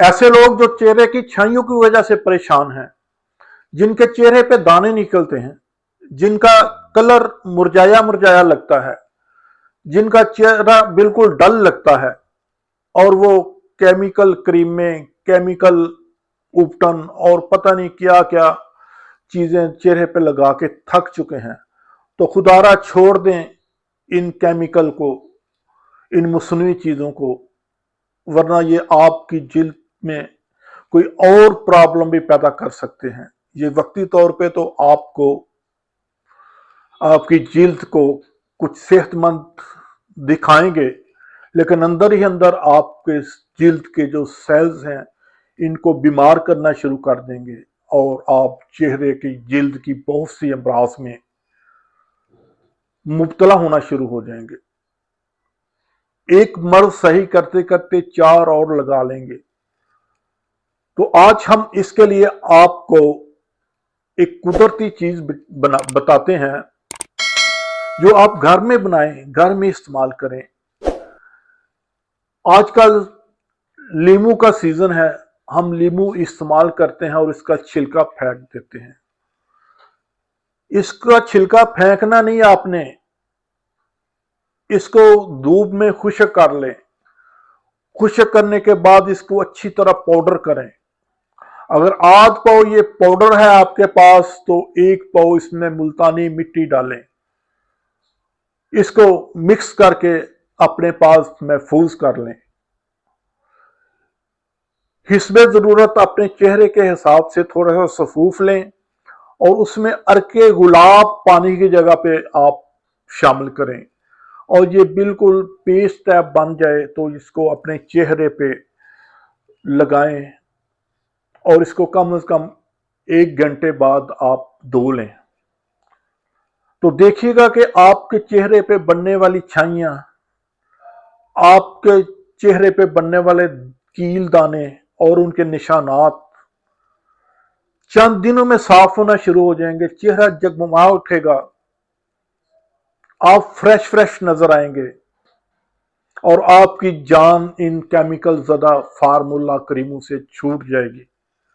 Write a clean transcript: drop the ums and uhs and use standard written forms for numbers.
ऐसे लोग जो चेहरे की छाइयों की वजह से परेशान हैं, जिनके चेहरे पे दाने निकलते हैं, जिनका कलर मुरझाया मुरझाया लगता है, जिनका चेहरा बिल्कुल डल लगता है, और वो केमिकल क्रीमें, केमिकल उपटन और पता नहीं क्या क्या चीजें चेहरे पे लगा के थक चुके हैं, तो खुदारा छोड़ दें इन केमिकल को, इन मसनूई चीजों को, वरना ये आपकी जिल्द में कोई और प्रॉब्लम भी पैदा कर सकते हैं। ये वक्ती तौर पे तो आपको, आपकी जिल्द को कुछ सेहतमंद दिखाएंगे, लेकिन अंदर ही अंदर आपके जिल्द के जो सेल्स हैं इनको बीमार करना शुरू कर देंगे, और आप चेहरे की जिल्द की बहुत सी अमराज में मुब्तला होना शुरू हो जाएंगे। एक मर्ज सही करते करते 4 और लगा लेंगे। तो आज हम इसके लिए आपको एक कुदरती चीज बताते हैं जो आप घर में बनाएं, घर में इस्तेमाल करें। आजकल लीमू का सीजन है, हम लीमू इस्तेमाल करते हैं और इसका छिलका फेंक देते हैं। इसका छिलका फेंकना नहीं, आपने इसको धूप में खुश्क कर लें। खुश्क करने के बाद इसको अच्छी तरह पाउडर करें। अगर आध पाव ये पाउडर है आपके पास तो 1 पाव इसमें मुल्तानी मिट्टी डालें। इसको मिक्स करके अपने पास महफूज कर लें। हिस्बे जरूरत अपने चेहरे के हिसाब से थोड़ा सा सफूफ लें और उसमें अरके गुलाब पानी की जगह पे आप शामिल करें, और ये बिल्कुल पेस्ट टाइप बन जाए तो इसको अपने चेहरे पे लगाएं, और इसको कम से कम 1 घंटे बाद आप धो लें। तो देखिएगा कि आपके चेहरे पे बनने वाली छाइयां, आपके चेहरे पे बनने वाले कील दाने और उनके निशानात चंद दिनों में साफ होना शुरू हो जाएंगे। चेहरा जगमगा उठेगा, आप फ्रेश फ्रेश नजर आएंगे, और आपकी जान इन केमिकल ज़दा फार्मूला क्रीमों से छूट जाएगी।